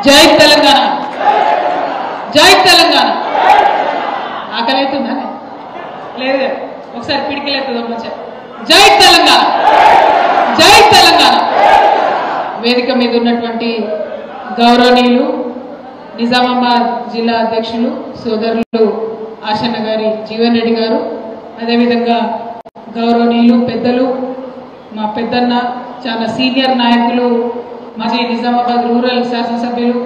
జై తెలంగాణ, జై తెలంగాణ. ఆకలైతుందా? లేదు, ఒకసారి పిడికిలేస్తుందా మంచిగా. జై తెలంగాణ, జై తెలంగాణ. వేదిక మీద ఉన్నటువంటి గౌరవనీయులు నిజామాబాద్ జిల్లా అధ్యక్షులు సోదరులు ఆశన్న గారి జీవన్ రెడ్డి గారు, అదేవిధంగా గౌరవనీయులు పెద్దలు మా పెద్దన్న చాలా సీనియర్ నాయకులు మాజీ నిజామాబాద్ రూరల్ శాసనసభ్యులు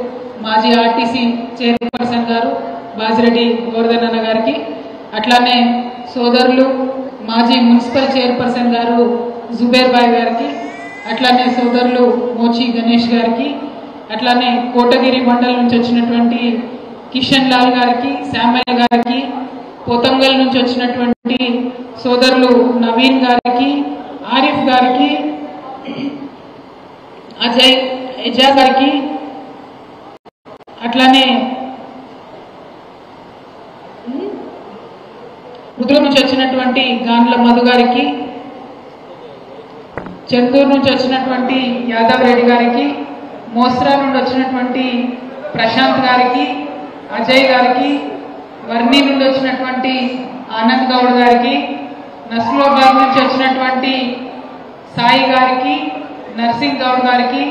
మాజీ ఆర్టీసీ చైర్పర్సన్ గారు బాజిరెడ్డి గోవర్ధన్ అన్న గారికి, అట్లానే సోదరులు మాజీ మున్సిపల్ చైర్పర్సన్ గారు జుబేర్ బాయ్ గారికి, అట్లానే సోదరులు మోచి గణేష్ గారికి, అట్లానే కోటగిరి మండలం నుంచి వచ్చినటువంటి కిషన్ లాల్ గారికి, శామయ్య గారికి, పోతంగల్ నుంచి వచ్చినటువంటి సోదరులు నవీన్ గారికి, ఆరిఫ్ గారికి, అజయ్ ఎజా గారికి, అట్లానే రుద్ర నుంచి వచ్చినటువంటి గాండ్ల మధు గారికి, చెందూరు నుంచి వచ్చినటువంటి యాదవ్ రెడ్డి గారికి, మోస్రా నుండి వచ్చినటువంటి ప్రశాంత్ గారికి, అజయ్ గారికి, వర్ణి నుండి వచ్చినటువంటి ఆనంద్ గౌడ్ గారికి, నస్లోబాద్ నుంచి వచ్చినటువంటి సాయి గారికి, నర్సింగ్ గౌడ్ గారికి,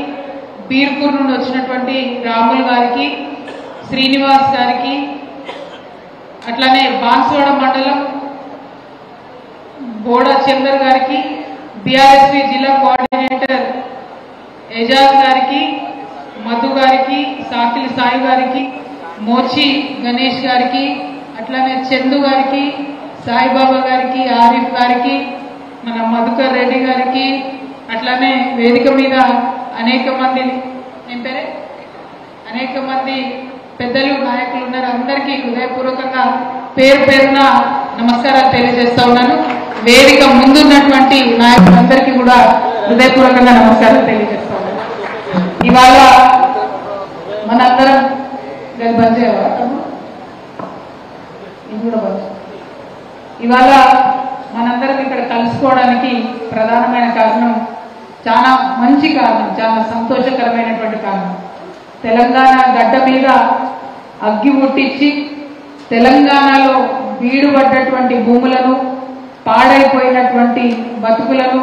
బీర్పూర్ నుండి వచ్చినటువంటి రాముల్ గారికి, శ్రీనివాస్ గారికి, అట్లానే బాన్స్వాడ మండలం బోడా చందర్ గారికి, బీఆర్ఎస్పీ జిల్లా కోఆర్డినేటర్ ఎజాజ్ గారికి, మధు గారికి, సాకిలి సాయి గారికి, మోచి గణేష్ గారికి, అట్లానే చందు గారికి, సాయిబాబా గారికి, ఆరిఫ్ గారికి, మన మధుకర్ రెడ్డి గారికి, అట్లానే వేదిక మీద అనేక మంది పెద్దలు నాయకులు ఉన్నారు. అందరికీ హృదయపూర్వకంగా పేరు పేరున నమస్కారాలు తెలియజేస్తా ఉన్నాను. వేదిక ముందున్నటువంటి నాయకులందరికీ కూడా హృదయపూర్వకంగా నమస్కారాలు తెలియజేస్తా ఉన్నాను. ఇవాళ మనందరం బంద్ ఇవాళ మనందరం ఇక్కడ కలుసుకోవడానికి ప్రధానమైన కారణం, చాలా మంచి కారణం, చాలా సంతోషకరమైనటువంటి కారణం. తెలంగాణ గడ్డ మీద అగ్గి ముట్టించి తెలంగాణలో బీడుపడ్డటువంటి భూములను, పాడైపోయినటువంటి బతుకులను,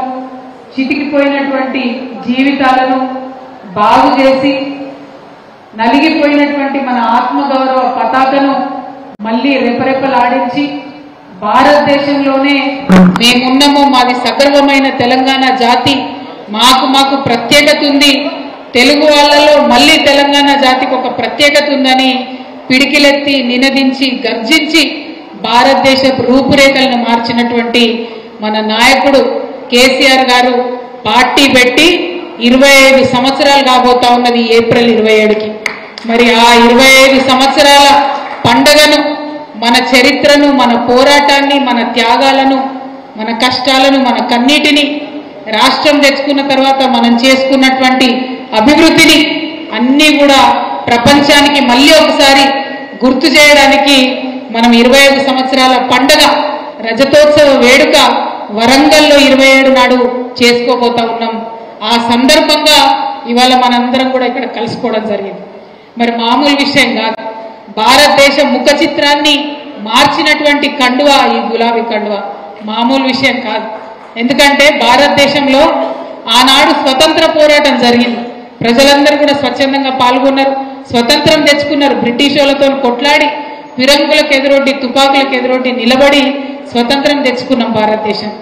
చితికిపోయినటువంటి జీవితాలను బాగు చేసి నలిగిపోయినటువంటి మన ఆత్మగౌరవ పతాకను మళ్ళీ రెపరెపలాడించి భారతదేశంలోనే మేమున్నాము, మాది సగర్వమైన తెలంగాణ జాతి, మాకు ప్రత్యేకత ఉంది, తెలుగు వాళ్ళలో మళ్ళీ తెలంగాణ జాతికి ఒక ప్రత్యేకత ఉందని పిడికిలెత్తి నినదించి గర్జించి భారతదేశపు రూపురేఖలను మార్చినటువంటి మన నాయకుడు కేసీఆర్ గారు పార్టీ పెట్టి 25 సంవత్సరాలు కాబోతా ఉన్నది ఏప్రిల్ 27కి. మరి ఆ 25 సంవత్సరాల పండగను, మన చరిత్రను, మన పోరాటాన్ని, మన త్యాగాలను, మన కష్టాలను, మన కన్నీటిని, రాష్ట్రం తెచ్చుకున్న తర్వాత మనం చేసుకున్నటువంటి అభివృద్ధిని అన్నీ కూడా ప్రపంచానికి మళ్ళీ ఒకసారి గుర్తు చేయడానికి మనం 25 సంవత్సరాల పండగ రజతోత్సవ వేడుక వరంగల్లో 27 నాడు చేసుకోబోతా ఉన్నాం. ఆ సందర్భంగా ఇవాళ మనందరం కూడా ఇక్కడ కలుసుకోవడం జరిగింది. మరి మామూలు విషయం కాదు. భారతదేశ ముఖ చిత్రాన్ని మార్చినటువంటి కండువా ఈ గులాబీ కండువా, మామూలు విషయం కాదు. ఎందుకంటే భారతదేశంలో ఆనాడు స్వతంత్ర పోరాటం జరిగింది. ప్రజలందరూ కూడా స్వచ్ఛందంగా పాల్గొన్నారు, స్వతంత్రం తెచ్చుకున్నారు. బ్రిటిష్ వాళ్ళతో కొట్లాడి ఫిరంగులకు ఎదురొడ్డి, తుపాకులకు ఎదురొడ్డి నిలబడి స్వతంత్రం తెచ్చుకున్నాం భారతదేశం.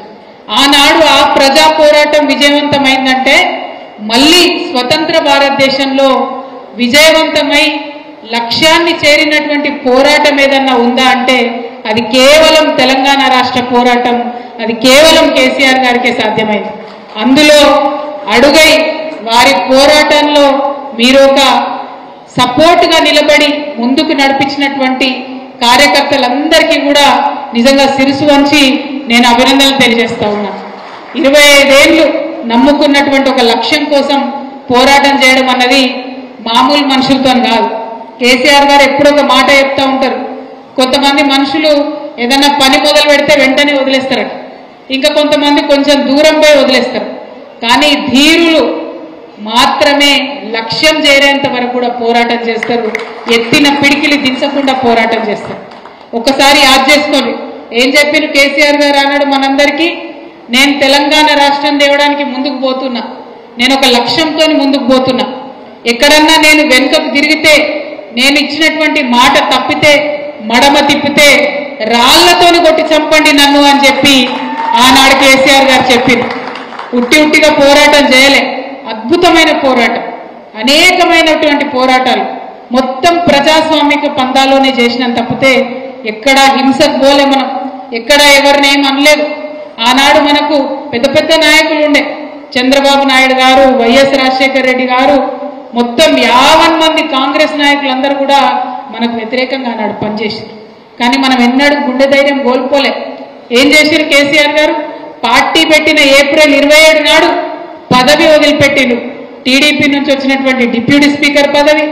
ఆనాడు ఆ ప్రజా పోరాటం విజయవంతమైందంటే మళ్ళీ స్వతంత్ర భారతదేశంలో విజయవంతమై లక్ష్యాన్ని చేరినటువంటి పోరాటం ఏదన్నా ఉందా అంటే అది కేవలం తెలంగాణ రాష్ట్ర పోరాటం, అది కేవలం కేసీఆర్ గారికే సాధ్యమైంది. అందులో అడుగై వారి పోరాటంలో మీరు ఒక సపోర్ట్గా నిలబడి ముందుకు నడిపించినటువంటి కార్యకర్తలందరికీ కూడా నిజంగా శిరసు వంచి నేను అభినందనలు తెలియజేస్తా ఉన్నా. 25 ఏళ్ళు నమ్ముకున్నటువంటి ఒక లక్ష్యం కోసం పోరాటం చేయడం అన్నది మామూలు మనుషులతో కాదు. కేసీఆర్ గారు ఎప్పుడు ఒక మాట చెప్తా ఉంటారు, కొంతమంది మనుషులు ఏదన్నా పని మొదలు పెడితే వెంటనే వదిలేస్తారట, ఇంకా కొంతమంది కొంచెం దూరం పోయి వదిలేస్తారు. కానీ ధీరులు మాత్రమే లక్ష్యం చేరేంత వరకు కూడా పోరాటం చేస్తారు. ఎత్తిన పిడికిలి దించకుండా పోరాటం చేస్తారు. ఒకసారి యాద్ చేసుకోండి, ఏం చెప్పిన కేసీఆర్ గారు అన్నాడు మనందరికీ, నేను తెలంగాణ రాష్ట్రం తేవడానికి ముందుకు పోతున్నా, నేను ఒక లక్ష్యంతో ముందుకు పోతున్నా, ఎక్కడన్నా నేను వెనుకకు తిరిగితే, నేను ఇచ్చినటువంటి మాట తప్పితే, మడమ తిప్పితే రాళ్లతోని కొట్టి చంపండి నన్ను అని చెప్పి ఆనాడు కేసీఆర్ గారు చెప్పింది. ఉట్టిగా పోరాటం చేయలే, అద్భుతమైన పోరాటం, అనేకమైనటువంటి పోరాటాలు మొత్తం ప్రజాస్వామిక పందాలోనే చేసినాం తప్పితే ఎక్కడా హింసకు పోలే, మనం ఎక్కడా ఎవరిని ఏం అనలేదు. ఆనాడు మనకు పెద్ద పెద్ద నాయకులు ఉండే, చంద్రబాబు నాయుడు గారు, వైఎస్ రాజశేఖర రెడ్డి గారు, మొత్తం 50 మంది కాంగ్రెస్ నాయకులందరూ కూడా మనకు వ్యతిరేకంగా ఆనాడు పనిచేసారు. కానీ మనం ఎన్నడూ గుండె ధైర్యం కోల్పోలే. ఏం చేశారు కేసీఆర్ గారు? పార్టీ పెట్టిన ఏప్రిల్ 27 నాడు పదవి వదిలిపెట్టిండు. టీడీపీ నుంచి వచ్చినటువంటి డిప్యూటీ స్పీకర్ పదవి,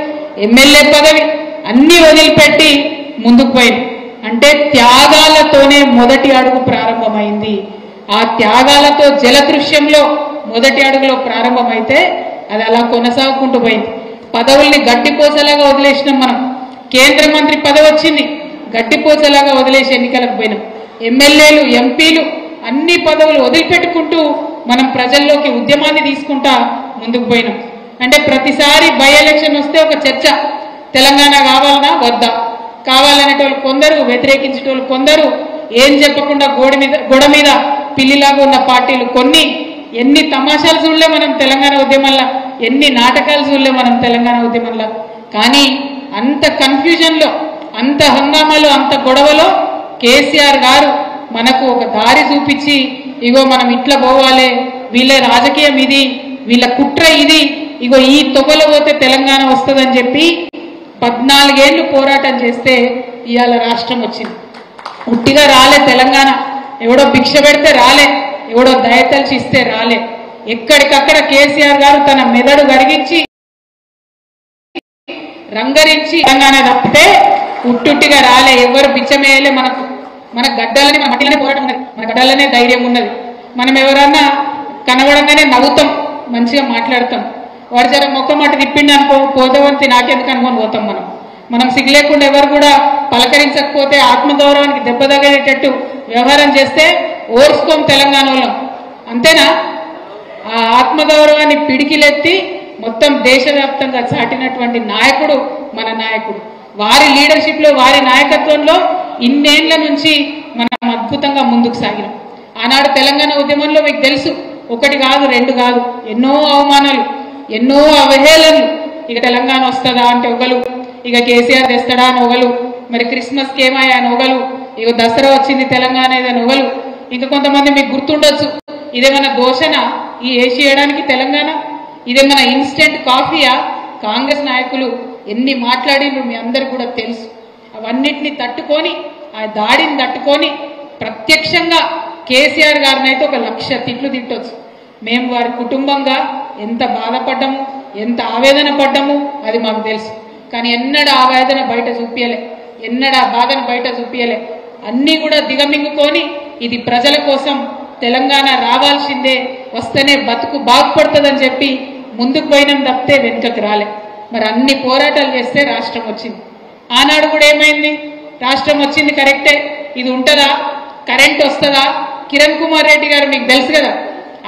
ఎమ్మెల్యే పదవి అన్నీ వదిలిపెట్టి ముందుకు పోయింది. అంటే త్యాగాలతోనే మొదటి అడుగు ప్రారంభమైంది. ఆ త్యాగాలతో జలదృశ్యంలో మొదటి అడుగులో ప్రారంభమైతే అది అలా కొనసాగుకుంటూ పోయింది. పదవుల్ని గడ్డిపోసలాగా వదిలేసినాం మనం. కేంద్ర మంత్రి పదవి వచ్చింది, గడ్డిపోసలాగా వదిలేసి ఎన్నికలకు పోయినాం. ఎమ్మెల్యేలు, ఎంపీలు అన్ని పదవులు వదిలిపెట్టుకుంటూ మనం ప్రజల్లోకి ఉద్యమాన్ని తీసుకుంటా ముందుకు పోయినాం. అంటే ప్రతిసారి బై ఎలక్షన్ వస్తే ఒక చర్చ, తెలంగాణ కావాలనా వద్దా, కావాలనేటోళ్ళు కొందరు, వ్యతిరేకించేటోళ్ళు కొందరు, ఏం చెప్పకుండా గోడ మీద పిల్లిలాగా ఉన్న పార్టీలు కొన్ని. ఎన్ని తమాషాలు చూడలే మనం తెలంగాణ ఉద్యమంలో, ఎన్ని నాటకాలు చూడలే మనం తెలంగాణ ఉద్యమంలో. కానీ అంత కన్ఫ్యూజన్లో, అంత హంగామాలో, అంత గొడవలో కేసీఆర్ గారు మనకు ఒక దారి చూపించి, ఇగో మనం ఇట్లా పోవాలి, వీళ్ళ రాజకీయం ఇది, వీళ్ళ కుట్ర ఇది, ఇగో ఈ తొగలో పోతే తెలంగాణ వస్తుందని చెప్పి 14 ఏళ్ళు పోరాటం చేస్తే ఇవాళ రాష్ట్రం వచ్చింది. ఉట్టిగా రాలే తెలంగాణ, ఎవడో భిక్ష పెడితే రాలే, ఎవడో దయతలిచి ఇస్తే రాలే. ఎక్కడికక్కడ కేసీఆర్ గారు తన మెదడు కరిగించి రంగరించి తెలంగాణ తప్పితే ఉట్టుట్టిగా రాలే. ఎవరు బిచ్చమేయలే. మన గడ్డలనే, మన మట్టిలోనే పోరాటం ఉన్నది, మన గడ్డలనే ధైర్యం ఉన్నది. మనం ఎవరన్నా కనబడంగానే నవ్వుతాం, మంచిగా మాట్లాడతాం. వాడు జర మొక్కమాట తిప్పిండి అనుకో, పోదవంతి నాకెందుకు అనుకొని పోతాం. మనం సిగ్గులేకుండా ఎవరు కూడా పలకరించకపోతే, ఆత్మగౌరవానికి దెబ్బ తగిలేటట్టు వ్యవహారం చేస్తే ఓర్చుకోం తెలంగాణ వాళ్ళం. అంతేనా? ఆ ఆత్మగౌరవాన్ని పిడికిలెత్తి మొత్తం దేశవ్యాప్తంగా చాటినటువంటి నాయకుడు మన నాయకుడు. వారి లీడర్షిప్లో, వారి నాయకత్వంలో ఇన్నేళ్ల నుంచి మనం అద్భుతంగా ముందుకు సాగినాం. ఆనాడు తెలంగాణ ఉద్యమంలో మీకు తెలుసు, 1 కాదు 2 కాదు, ఎన్నో అవమానాలు, ఎన్నో అవహేళనలు. ఇక తెలంగాణ వస్తుందా అంటే ఒకలు, ఇక కేసీఆర్ తెస్తాడా అని ఒకలు, మరి క్రిస్మస్కి ఏమయ్యా అని ఒకలు, ఇక దసరా వచ్చింది తెలంగాణ ఏదని ఒకలు. ఇంకా కొంతమంది మీకు గుర్తుండొచ్చు, ఇదేమన్నా దోషణ ఈ ఏసీ వేయడానికి తెలంగాణ, ఇదేమన్నా ఇన్స్టెంట్ కాఫీయా? కాంగ్రెస్ నాయకులు ఎన్ని మాట్లాడిండ్రు మీ అందరికి కూడా తెలుసు. అవన్నిటిని తట్టుకొని, ఆ దాడిని తట్టుకొని ప్రత్యక్షంగా కేసీఆర్ గారిని అయితే 1,00,000 తిట్లు తిట్టొచ్చు. మేము వారి కుటుంబంగా ఎంత బాధపడ్డాము, ఎంత ఆవేదన పడ్డాము అది మాకు తెలుసు. కానీ ఎన్నడూ ఆవేదన బయట చూపించలే, ఎన్నడూ ఆ బాధను బయట చూపించలే. అన్నీ కూడా దిగమింగుకొని ఇది ప్రజల కోసం, తెలంగాణ రావాల్సిందే, వస్తేనే బతుకు బాగుపడుతుందని చెప్పి ముందుకు పోయినాం తప్పితే వెనుకకు రాలే. మరి అన్ని పోరాటాలు చేస్తే రాష్ట్రం వచ్చింది. ఆనాడు కూడా ఏమైంది? రాష్ట్రం వచ్చింది కరెక్టే, ఇది ఉంటుందా, కరెంట్ వస్తుందా? కిరణ్ కుమార్ రెడ్డి గారు మీకు తెలుసు కదా,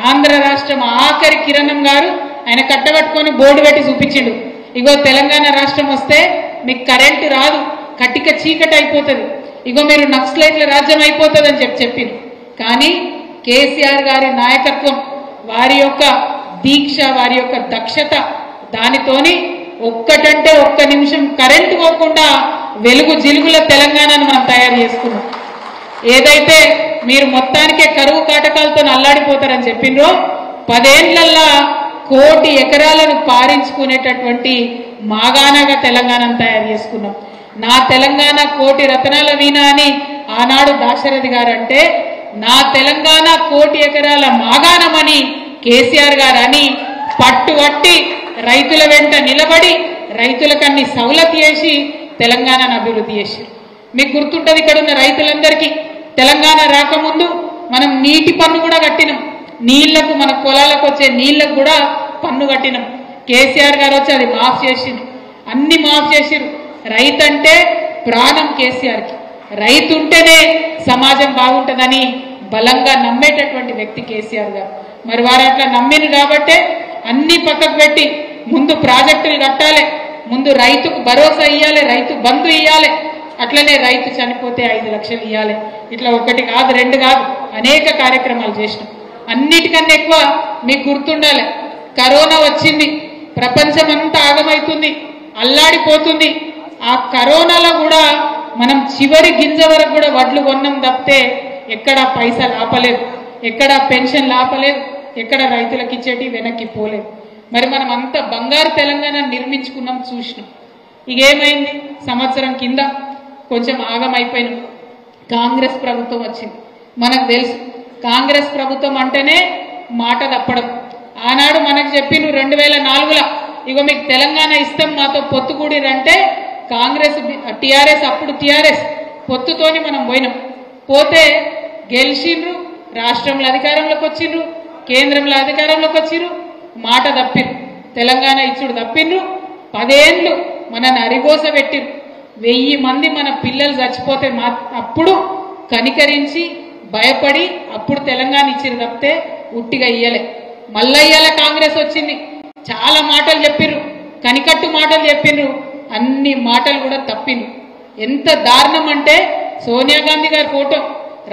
ఆంధ్ర రాష్ట్రం ఆఖరి కిరణం గారు ఆయన కట్టబట్టుకొని బోర్డు పెట్టి చూపించిండు, ఇగో తెలంగాణ రాష్ట్రం వస్తే మీకు కరెంటు రాదు, కటిక చీకటి అయిపోతుంది, ఇగో మీరు నక్సలైట్ల రాజ్యం అయిపోతుంది అని చెప్పింది. కానీ కేసీఆర్ గారి నాయకత్వం, వారి యొక్క దీక్ష, వారి యొక్క దక్షత, దానితోని ఒక్కటంటే 1 నిమిషం కరెంటు పోకుండా వెలుగు జిలుగుల తెలంగాణను మనం తయారు చేసుకున్నాం. ఏదైతే మీరు మొత్తానికే కరువు కాటకాలతో అల్లాడిపోతారని చెప్పిండ్రో, 10 ఏళ్లల్లా 1 కోటి ఎకరాలను పారించుకునేటటువంటి మాగాణగా తెలంగాణను తయారు చేసుకున్నాం. నా తెలంగాణ 1 కోటి రతనాల వీణ అని ఆనాడు దాశరథి గారు అంటే, నా తెలంగాణ 1 కోటి ఎకరాల మాగాణమని కేసీఆర్ గారు అని పట్టుబట్టి రైతుల వెంట నిలబడి రైతులకన్ని సౌలత్ చేసి తెలంగాణను అభివృద్ధి చేశారు. మీకు గుర్తుంటుంది, ఇక్కడ ఉన్న రైతులందరికీ తెలంగాణ రాకముందు మనం నీటి పన్ను కూడా కట్టినాం. నీళ్లకు, మన పొలాలకు వచ్చే నీళ్లకు కూడా పన్ను కట్టినాం. కేసీఆర్ గారు వచ్చి అది మాఫ్ చేసిండు, అన్ని మాఫ్ చేసిరు. రైతు అంటే ప్రాణం కేసీఆర్కి, రైతు ఉంటేనే సమాజం బాగుంటుందని బలంగా నమ్మేటటువంటి వ్యక్తి కేసీఆర్ గారు. మరి వారు అట్లా నమ్మిను కాబట్టే అన్ని పక్కకు పెట్టి ముందు ప్రాజెక్టులు కట్టాలి, ముందు రైతుకు భరోసా ఇవ్వాలి, రైతు బంధు ఇవ్వాలి, అట్లనే రైతు చనిపోతే 5 లక్షలు ఇవ్వాలి. ఇట్లా ఒకటి కాదు, 2 కాదు, అనేక కార్యక్రమాలు చేసినాం. అన్నిటికన్నా ఎక్కువ మీకు గుర్తుండాలి, కరోనా వచ్చింది, ప్రపంచం అంతా ఆగమైతుంది, అల్లాడిపోతుంది. ఆ కరోనాలో కూడా మనం చివరి గింజ వరకు కూడా వడ్లు కొన్నాం తప్పితే ఎక్కడ పైసలు ఆపలేదు, ఎక్కడ పెన్షన్ ఆపలేదు, ఎక్కడ రైతులకు ఇచ్చేటి వెనక్కి పోలేదు. మరి మనం అంత బంగారు తెలంగాణ నిర్మించుకున్నాం, చూసినాం. ఇక ఏమైంది, సంవత్సరం కింద కొంచెం ఆగమైపోయినాం. కాంగ్రెస్ ప్రభుత్వం వచ్చింది. మనకు తెలుసు కాంగ్రెస్ ప్రభుత్వం అంటేనే మాట తప్పడం. ఆనాడు మనకు చెప్పిండ్రు 2004లో ఇగో మీకు తెలంగాణ ఇస్తాం, మాతో పొత్తు కూడిరంటే కాంగ్రెస్ టీఆర్ఎస్, అప్పుడు టీఆర్ఎస్ పొత్తుతోని మనం పోయినాం. పోతే గెలిచిండ్రు, రాష్ట్రంలో అధికారంలోకి వచ్చిండ్రు, కేంద్రంలో అధికారంలోకి వచ్చిండ్రు, మాట తప్పిరు, తెలంగాణ ఇచ్చుడు తప్పిండ్రు. 10 ఏళ్ళు మనని అరిగోస పెట్టిరు. 1000 మంది మన పిల్లలు చచ్చిపోతే అప్పుడు కనికరించి భయపడి అప్పుడు తెలంగాణ ఇచ్చిరు తప్పితే ఉట్టిగా ఇయ్యలే. మళ్ళా ఇయ్యాల కాంగ్రెస్ వచ్చింది, చాలా మాటలు చెప్పిర్రు, కనికట్టు మాటలు చెప్పిండ్రు, అన్ని మాటలు కూడా తప్పిండ్రు. ఎంత దారుణం అంటే సోనియా గాంధీ గారి ఫోటో,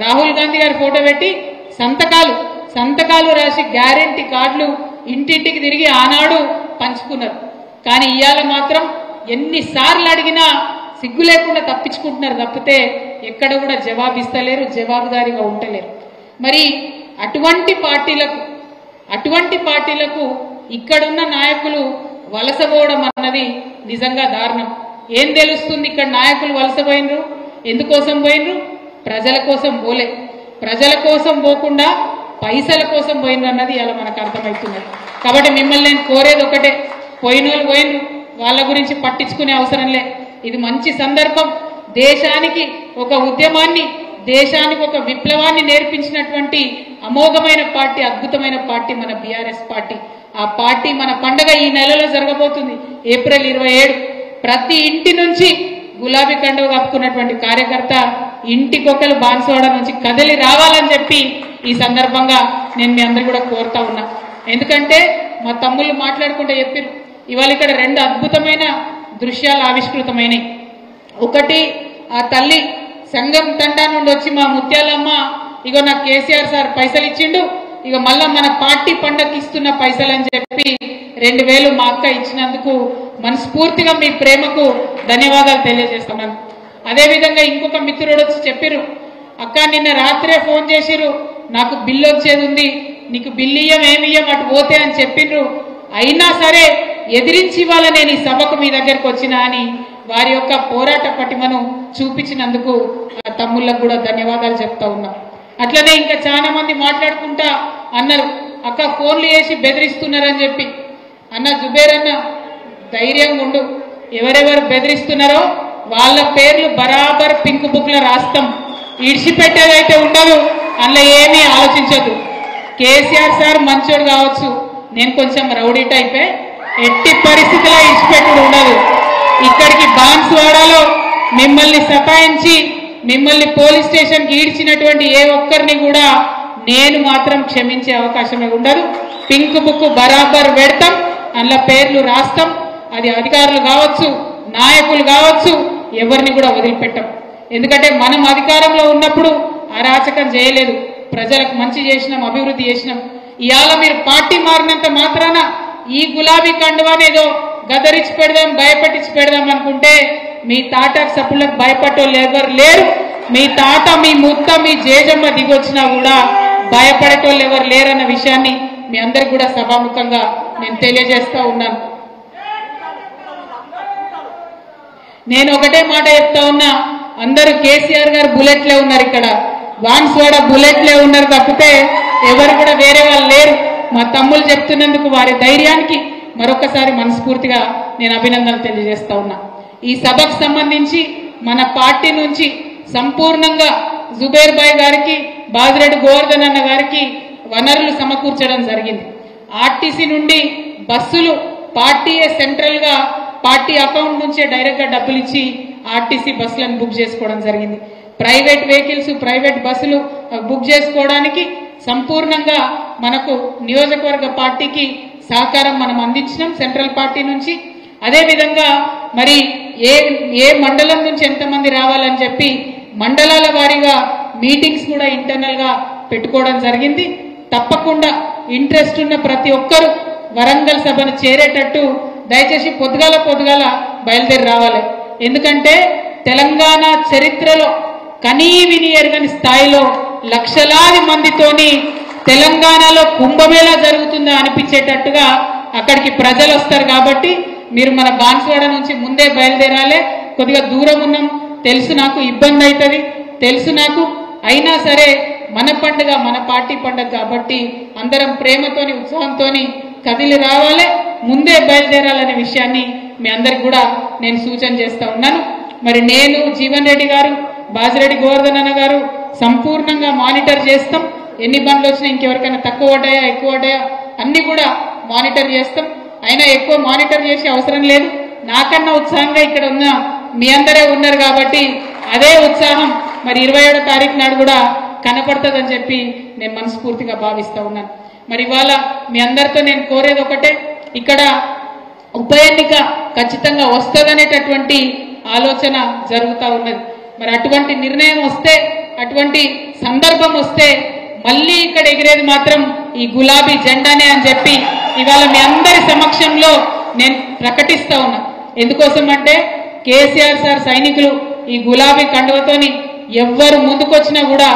రాహుల్ గాంధీ గారి ఫోటో పెట్టి సంతకాలు రాసి గ్యారెంటీ కార్డులు ఇంటింటికి తిరిగి ఆనాడు పంచుకున్నారు. కానీ ఇవాళ మాత్రం ఎన్నిసార్లు అడిగినా సిగ్గు లేకుండా తప్పించుకుంటున్నారు తప్పితే ఎక్కడ కూడా జవాబిస్తలేరు, జవాబుదారీగా ఉండలేరు. మరి అటువంటి పార్టీలకు ఇక్కడున్న నాయకులు వలసపోవడం అన్నది నిజంగా దారుణం. ఏం తెలుస్తుంది, ఇక్కడ నాయకులు వలసపోయినరు, ఎందుకోసం పోయినరు? ప్రజల కోసం పోలే, ప్రజల కోసం పోకుండా పైసల కోసం పోయినరు అన్నది ఇలా మనకు అర్థమవుతున్నది. కాబట్టి మిమ్మల్ని నేను కోరేది ఒకటే, పోయినోళ్ళు పోయినరు, వాళ్ళ గురించి పట్టించుకునే అవసరం లే. ఇది మంచి సందర్భం. దేశానికి ఒక ఉద్యమాన్ని, దేశానికి ఒక విప్లవాన్ని నేర్పించినటువంటి అమోఘమైన పార్టీ, అద్భుతమైన పార్టీ మన బీఆర్ఎస్ పార్టీ. ఆ పార్టీ మన పండగ ఈ నెలలో జరగబోతుంది, ఏప్రిల్ 27. ప్రతి ఇంటి నుంచి గులాబీ కండువ కప్పుకున్నటువంటి కార్యకర్త ఇంటికొకరు బాన్సువాడ నుంచి కదిలి రావాలని చెప్పి ఈ సందర్భంగా నేను మీ అందరు కూడా కోరుతా ఉన్నా. ఎందుకంటే మా తమ్ముళ్ళు మాట్లాడుకుంటే చెప్పారు, ఇవాళ ఇక్కడ 2 అద్భుతమైన దృశ్యాలు ఆవిష్కృతమైనవి. ఒకటి, ఆ తల్లి సంఘం తండా నుండి వచ్చి మా ముత్యాలమ్మ ఇగో నాకు కేసీఆర్ సార్ పైసలు ఇచ్చిండు, ఇక మళ్ళా మన పార్టీ పండగకి ఇస్తున్న పైసలు అని చెప్పి 2000 మా అక్క ఇచ్చినందుకు మనస్ఫూర్తిగా మీ ప్రేమకు ధన్యవాదాలు తెలియజేస్తున్నాను. అదేవిధంగా ఇంకొక మిత్రుడు వచ్చి చెప్పిర్రు, అక్క నిన్న రాత్రే ఫోన్ చేసిర్రు, నాకు బిల్లు వచ్చేది ఉంది, నీకు బిల్లు ఏమియ్యం అటు పోతే అని చెప్పిండ్రు. అయినా సరే ఎదిరించి ఇవాళ నేను ఈ సభకు మీ దగ్గరకు వచ్చినా అని వారి యొక్క పోరాట పటిమను చూపించినందుకు ఆ తమ్ముళ్ళకు కూడా ధన్యవాదాలు చెప్తా ఉన్నా. అట్లనే ఇంకా చాలా మంది మాట్లాడుకుంటా అన్నారు, అక్క ఫోన్లు చేసి బెదిరిస్తున్నారని చెప్పి. అన్న జుబేర్ అన్న ధైర్యంగా ఉండు, ఎవరెవరు బెదిరిస్తున్నారో వాళ్ళ పేర్లు బరాబర్ పింక్ బుక్ లో రాస్తాం, ఇడిచిపెట్టేదైతే ఉండదు, అందులో ఏమీ ఆలోచించదు. కేసీఆర్ సార్ మంచోడు కావచ్చు, నేను కొంచెం రౌడీ టైపే, ఎట్టి పరిస్థితిలో ఇడిచిపెట్టుడు ఉండదు. ఇక్కడికి బాన్సువాడలో మిమ్మల్ని సతాయించి మిమ్మల్ని పోలీస్ స్టేషన్కి ఈడ్చినటువంటి ఏ ఒక్కరిని కూడా నేను మాత్రం క్షమించే అవకాశమే ఉండదు. పింక్ బుక్ బరాబర్ పెడతాం, అందులో పేర్లు రాస్తాం. అది అధికారులు కావచ్చు, నాయకులు కావచ్చు, ఎవరిని కూడా వదిలిపెట్టాం. ఎందుకంటే మనం అధికారంలో ఉన్నప్పుడు అరాచకం చేయలేదు, ప్రజలకు మంచి చేసినాం, అభివృద్ధి చేసినాం. ఇవాళ మీరు పార్టీ మారినంత మాత్రాన ఈ గులాబీ కండువానేదో గదరించి పెడదాం, భయపెట్టించి పెడదాం అనుకుంటే మీ తాట సప్పులకు భయపడేటోళ్ళు ఎవరు లేరు. మీ తాత, మీ ముత్త, మీ జేజమ్మ దిగొచ్చినా కూడా భయపడేటోళ్ళు ఎవరు లేరన్న విషయాన్ని మీ అందరికి కూడా సభాముఖంగా నేను తెలియజేస్తా ఉన్నాను. నేను ఒకటే మాట చెప్తా ఉన్నా, అందరూ కేసీఆర్ గారు బుల్లెట్లే ఉన్నారు, ఇక్కడ బాన్సువాడ బుల్లెట్లే ఉన్నారు తప్పితే ఎవరు కూడా వేరే వాళ్ళు లేరు. మా తమ్ముళ్ళు చెప్తున్నందుకు వారి ధైర్యానికి మరొకసారి మనస్ఫూర్తిగా నేను అభినందనలు తెలియజేస్తా ఉన్నా. ఈ సభకు సంబంధించి మన పార్టీ నుంచి సంపూర్ణంగా జుబేర్ భాయ్ గారికి, బాజిరెడ్డి గోవర్ధన్ అన్న గారికి వనరులు సమకూర్చడం జరిగింది. ఆర్టీసీ నుండి బస్సులు పార్టీయే సెంట్రల్ గా పార్టీ అకౌంట్ నుంచే డైరెక్ట్ గా డబ్బులు ఇచ్చి ఆర్టీసీ బస్సులను బుక్ చేసుకోవడం జరిగింది. ప్రైవేట్ వెహికల్స్ ప్రైవేట్ బస్సులు బుక్ చేసుకోవడానికి సంపూర్ణంగా మనకు నియోజకవర్గ పార్టీకి సహకారం మనం అందించినాం సెంట్రల్ పార్టీ నుంచి. అదే విధంగా మరి ఏ మండలం నుంచి ఎంతమంది రావాలని చెప్పి మండలాల వారీగా మీటింగ్స్ కూడా ఇంటర్నల్ గా పెట్టుకోవడం జరిగింది. తప్పకుండా ఇంట్రెస్ట్ ఉన్న ప్రతి ఒక్కరూ వరంగల్ సభను చేరేటట్టు దయచేసి పొద్దుగాల బయలుదేరి రావాలి. ఎందుకంటే తెలంగాణ చరిత్రలో కనీ విని ఎరగని స్థాయిలో లక్షలాది మందితోని తెలంగాణలో కుంభమేళా జరుగుతుందా అనిపించేటట్టుగా అక్కడికి ప్రజలు వస్తారు. కాబట్టి మీరు మన బాన్స్వాడ నుంచి ముందే బయలుదేరాలి. కొద్దిగా దూరం ఉన్నాం, తెలుసు నాకు, ఇబ్బంది అవుతుంది తెలుసు నాకు, అయినా సరే మన పండుగ మన పార్టీ పండుగ కాబట్టి అందరం ప్రేమతోని ఉత్సాహంతోని కదిలి రావాలి, ముందే బయలుదేరాలనే విషయాన్ని మీ అందరికి కూడా నేను సూచన చేస్తా ఉన్నాను. మరి నేను, జీవన్ రెడ్డి గారు, బాజిరెడ్డి గోవర్ధన్ అన్న గారు సంపూర్ణంగా మానిటర్ చేస్తాం. ఎన్ని బండ్లు వచ్చినా, ఇంకెవరికైనా తక్కువ పడ్డాయా ఎక్కువ పడ్డాయా అన్ని కూడా మానిటర్ చేస్తాం. అయినా ఎక్కువ మానిటర్ చేసే అవసరం లేదు. నాకన్నా ఉత్సాహంగా ఇక్కడ ఉన్న మీ అందరే ఉన్నారు కాబట్టి అదే ఉత్సాహం మరి 27వ తారీఖు నాడు కూడా కనపడుతుందని చెప్పి నేను మనస్ఫూర్తిగా భావిస్తా ఉన్నాను. మరి ఇవాళ మీ అందరితో నేను కోరేది ఒకటే, ఇక్కడ ఉప ఎన్నిక ఖచ్చితంగా వస్తుందనేటటువంటి ఆలోచన జరుగుతూ ఉన్నది. మరి అటువంటి నిర్ణయం వస్తే, అటువంటి సందర్భం వస్తే మళ్ళీ ఇక్కడ ఎగిరేది మాత్రం ఈ గులాబీ జెండానే అని చెప్పి ఇవాళ మీ అందరి సమక్షంలో నేను ప్రకటిస్తా ఉన్నా. ఎందుకోసం అంటే కేసీఆర్ సార్ సైనికులు ఈ గులాబీ కండువతోని ఎవ్వరు ముందుకొచ్చినా కూడా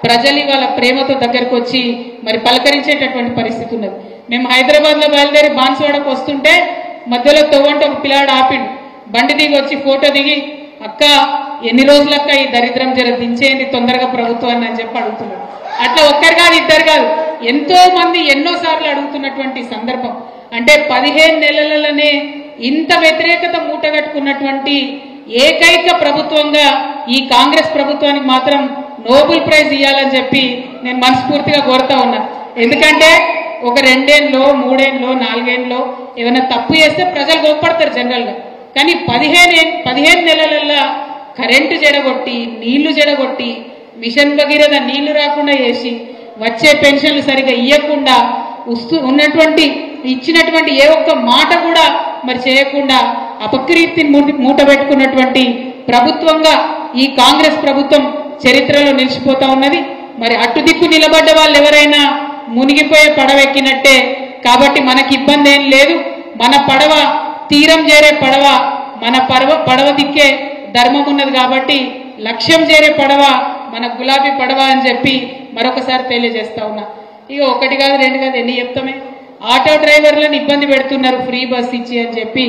ప్రజలు ఇవాళ ప్రేమతో దగ్గరకు వచ్చి మరి పలకరించేటటువంటి పరిస్థితి ఉన్నది. మేము హైదరాబాద్ లో బయలుదేరి బాన్స్వాడకు వస్తుంటే మధ్యలో తవ్వంటే ఒక పిల్లాడు ఆపిండు, బండి దిగి వచ్చి ఫోటో దిగి, అక్క ఎన్ని రోజులక్క ఈ దరిద్రం జర దించేయండి తొందరగా ప్రభుత్వాన్ని అని చెప్పి అడుగుతున్నాడు. అట్లా ఒక్కరు కాదు, ఇద్దరు కాదు, ఎంతో మంది ఎన్నోసార్లు అడుగుతున్నటువంటి సందర్భం. అంటే 15 నెలలనే ఇంత వ్యతిరేకత మూటగట్టుకున్నటువంటి ఏకైక ప్రభుత్వంగా ఈ కాంగ్రెస్ ప్రభుత్వానికి మాత్రం నోబెల్ ప్రైజ్ ఇవ్వాలని చెప్పి నేను మనస్ఫూర్తిగా కోరుతా ఉన్నా. ఎందుకంటే ఒక 2 ఏళ్ళలో 3 ఏళ్ళలో 4 ఏళ్ళలో ఏమైనా తప్పు చేస్తే ప్రజలు గొప్పడతారు జనరల్ గా. కానీ 15 నెలలలో కరెంటు జడగొట్టి, నీళ్లు జడగొట్టి, మిషన్ భగీరథ నీళ్లు రాకుండా చేసి, వచ్చే పెన్షన్లు సరిగా ఇవ్వకుండా, ఉన్నటువంటి ఇచ్చినటువంటి ఏ ఒక్క మాట కూడా మరి చేయకుండా అపకీర్తిని మూట పెట్టుకున్నటువంటి ప్రభుత్వంగా ఈ కాంగ్రెస్ ప్రభుత్వం చరిత్రలో నిలిచిపోతా ఉన్నది. మరి అటుదిక్కు నిలబడ్డ వాళ్ళు ఎవరైనా మునిగిపోయే పడవెక్కినట్టే. కాబట్టి మనకి ఇబ్బంది ఏం లేదు. మన పడవ తీరం చేరే పడవ, మన పడవ దిక్కే ధర్మం ఉన్నది కాబట్టి లక్ష్యం చేరే పడవ మన గులాబీ పడవ అని చెప్పి మరొకసారి తెలియజేస్తా ఉన్నా. ఇక 1 కాదు 2 కాదు ఎన్ని చెప్తామే. ఆటో డ్రైవర్లను ఇబ్బంది పెడుతున్నారు ఫ్రీ బస్ ఇచ్చి అని చెప్పి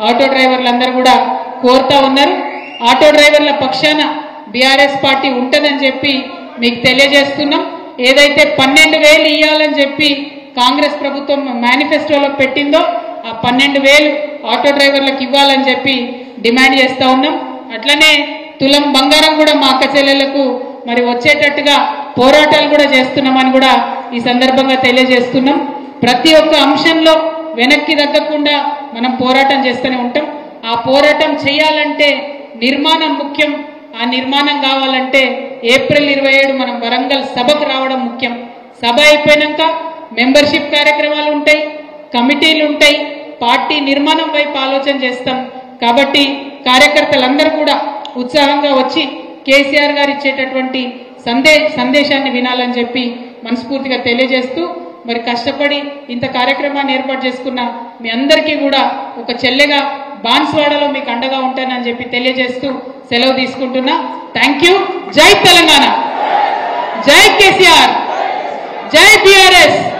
ఆటో డ్రైవర్లందరూ కూడా కోరుతా ఉన్నారు. ఆటో డ్రైవర్ల పక్షాన బీఆర్ఎస్ పార్టీ ఉంటుందని చెప్పి మీకు తెలియజేస్తున్నాం. ఏదైతే 12,000 ఇవ్వాలని చెప్పి కాంగ్రెస్ ప్రభుత్వం మేనిఫెస్టోలో పెట్టిందో ఆ 12,000 ఆటో డ్రైవర్లకు ఇవ్వాలని చెప్పి డిమాండ్ చేస్తా ఉన్నాం. అట్లనే తులం బంగారం కూడా మా అక్క చెల్లెలకు మరి వచ్చేటట్టుగా పోరాటాలు కూడా చేస్తున్నామని కూడా ఈ సందర్భంగా తెలియజేస్తున్నాం. ప్రతి ఒక్క అంశంలో వెనక్కి తగ్గకుండా మనం పోరాటం చేస్తూనే ఉంటాం. ఆ పోరాటం చేయాలంటే నిర్మాణం ముఖ్యం. ఆ నిర్మాణం కావాలంటే ఏప్రిల్ 27 మనం వరంగల్ సభకు రావడం ముఖ్యం. సభ అయిపోయినాక మెంబర్షిప్ కార్యక్రమాలు ఉంటాయి, కమిటీలు ఉంటాయి, పార్టీ నిర్మాణం వైపు ఆలోచన చేస్తాం. కాబట్టి కార్యకర్తలందరూ కూడా ఉత్సాహంగా వచ్చి కేసీఆర్ గారు ఇచ్చేటటువంటి సందేశాన్ని వినాలని చెప్పి మనస్ఫూర్తిగా తెలియజేస్తూ, మరి కష్టపడి ఇంత కార్యక్రమాన్ని ఏర్పాటు చేసుకున్న మీ అందరికీ కూడా ఒక చెల్లెగా బాన్స్వాడలో మీకు అండగా ఉంటానని చెప్పి తెలియజేస్తూ సెలవు తీసుకుంటున్నా. Thank you. జై తెలంగాణ, జై కేసీఆర్, జై బీఆర్ఎస్.